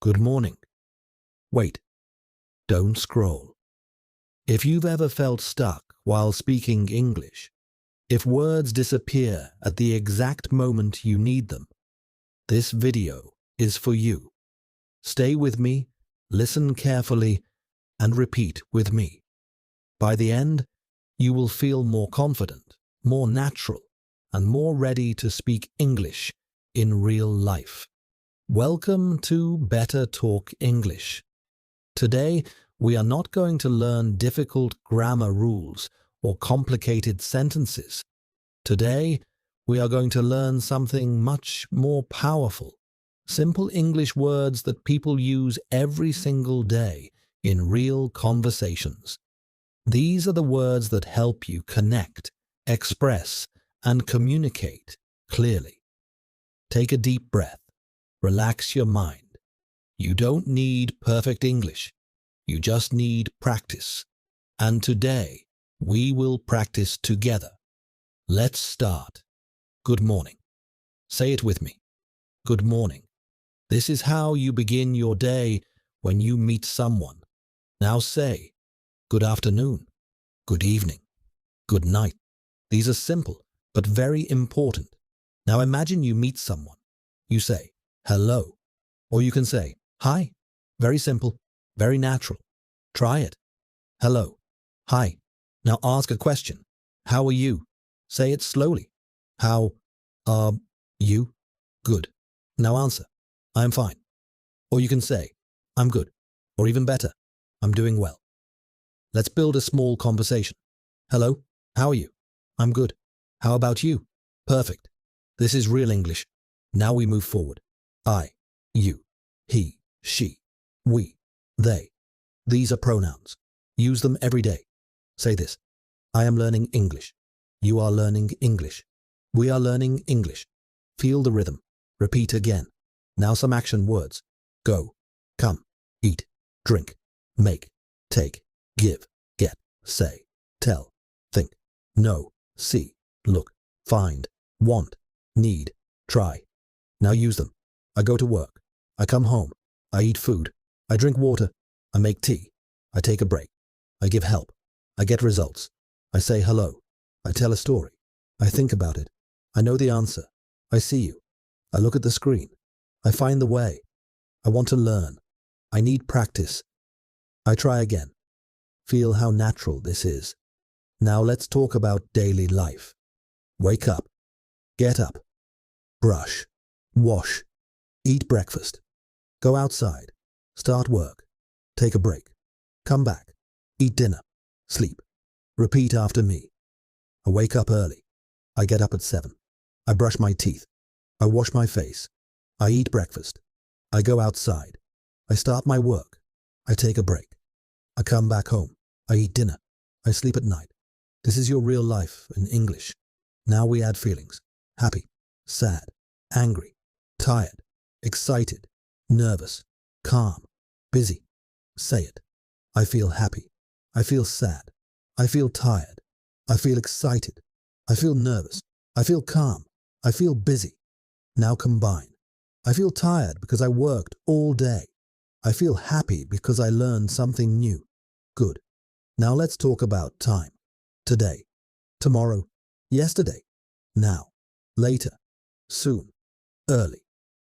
Good morning. Wait, don't scroll. If you've ever felt stuck while speaking English, if words disappear at the exact moment you need them, this video is for you. Stay with me, listen carefully, and repeat with me. By the end, you will feel more confident, more natural, and more ready to speak English in real life. Welcome to Better Talk English. Today, we are not going to learn difficult grammar rules or complicated sentences. Today, we are going to learn something much more powerful. Simple English words that people use every single day in real conversations. These are the words that help you connect, express, and communicate clearly. Take a deep breath. Relax your mind. You don't need perfect English. You just need practice. And today, we will practice together. Let's start. Good morning. Say it with me. Good morning. This is how you begin your day when you meet someone. Now say, good afternoon, good evening, good night. These are simple, but very important. Now imagine you meet someone. You say, hello, or you can say, hi. Very simple, very natural. Try it. Hello, hi. Now ask a question. How are you? Say it slowly. How are you? Good. Now answer. I'm fine. Or you can say, I'm good. Or even better, I'm doing well. Let's build a small conversation. Hello, how are you? I'm good. How about you? Perfect. This is real English. Now we move forward. I, you, he, she, we, they. These are pronouns. Use them every day. Say this. I am learning English. You are learning English. We are learning English. Feel the rhythm. Repeat again. Now some action words. Go, come, eat, drink, make, take, give, get, say, tell, think, know, see, look, find, want, need, try. Now use them. I go to work. I come home. I eat food. I drink water. I make tea. I take a break. I give help. I get results. I say hello. I tell a story. I think about it. I know the answer. I see you. I look at the screen. I find the way. I want to learn. I need practice. I try again. Feel how natural this is. Now let's talk about daily life. Wake up. Get up. Brush. Wash. Eat breakfast. Go outside. Start work. Take a break. Come back. Eat dinner. Sleep. Repeat after me. I wake up early. I get up at 7. I brush my teeth. I wash my face. I eat breakfast. I go outside. I start my work. I take a break. I come back home. I eat dinner. I sleep at night. This is your real life in English. Now we add feelings. Happy, sad, angry, tired, excited, nervous, calm, busy. Say it. I feel happy. I feel sad. I feel tired. I feel excited. I feel nervous. I feel calm. I feel busy. Now combine. I feel tired because I worked all day. I feel happy because I learned something new. Good. Now let's talk about time. Today, tomorrow, yesterday, now, later, soon, early,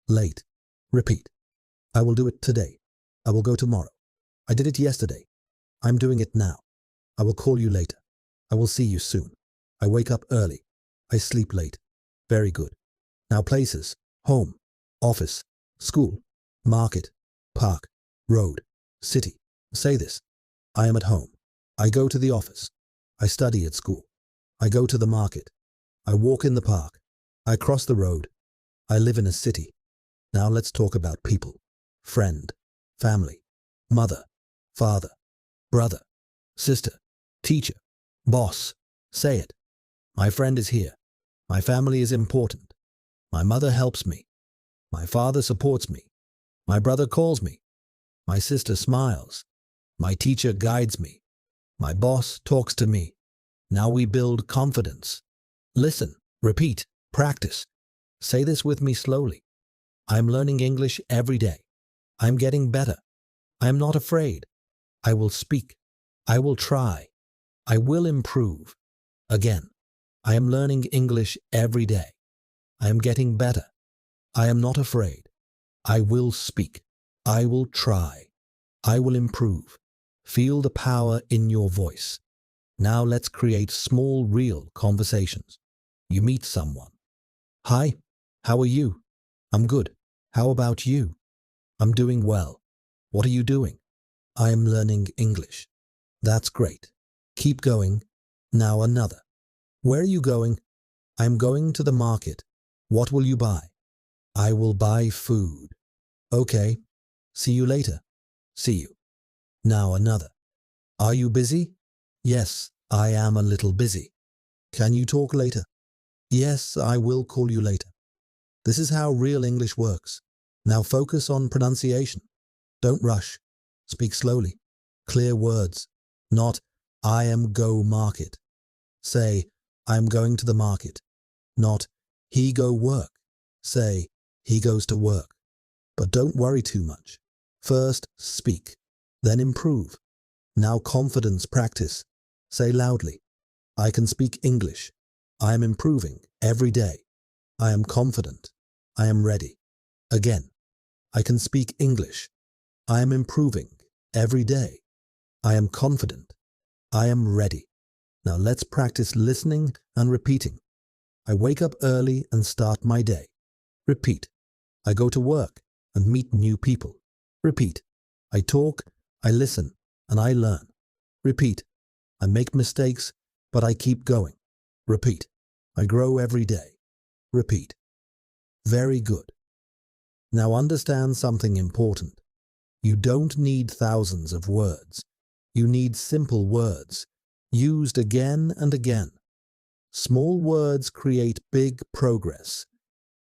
late. Repeat. I will do it today. I will go tomorrow. I did it yesterday. I'm doing it now. I will call you later. I will see you soon. I wake up early. I sleep late. Very good. Now places. Home, office, school, market, park, road, city. Say this. I am at home. I go to the office. I study at school. I go to the market. I walk in the park. I cross the road. I live in a city. Now let's talk about people. Friend, family, mother, father, brother, sister, teacher, boss. Say it. My friend is here. My family is important. My mother helps me. My father supports me. My brother calls me. My sister smiles. My teacher guides me. My boss talks to me. Now we build confidence. Listen, repeat, practice. Say this with me slowly. I'm learning English every day. I'm getting better. I am not afraid. I will speak. I will try. I will improve. Again, I am learning English every day. I am getting better. I am not afraid. I will speak. I will try. I will improve. Feel the power in your voice. Now let's create small, real conversations. You meet someone. Hi, how are you? I'm good. How about you? I'm doing well. What are you doing? I am learning English. That's great. Keep going. Now another. Where are you going? I'm going to the market. What will you buy? I will buy food. Okay. See you later. See you. Now another. Are you busy? Yes, I am a little busy. Can you talk later? Yes, I will call you later. This is how real English works. Now focus on pronunciation. Don't rush. Speak slowly. Clear words. Not, I am go market. Say, I am going to the market. Not, he go work. Say, he goes to work. But don't worry too much. First, speak. Then improve. Now confidence practice. Say loudly, I can speak English. I am improving every day. I am confident. I am ready. Again, I can speak English. I am improving every day. I am confident. I am ready. Now let's practice listening and repeating. I wake up early and start my day. Repeat. I go to work and meet new people. Repeat. I talk, I listen, and I learn. Repeat. I make mistakes, but I keep going. Repeat. I grow every day. Repeat. Very good. Now understand something important. You don't need thousands of words. You need simple words, used again and again. Small words create big progress.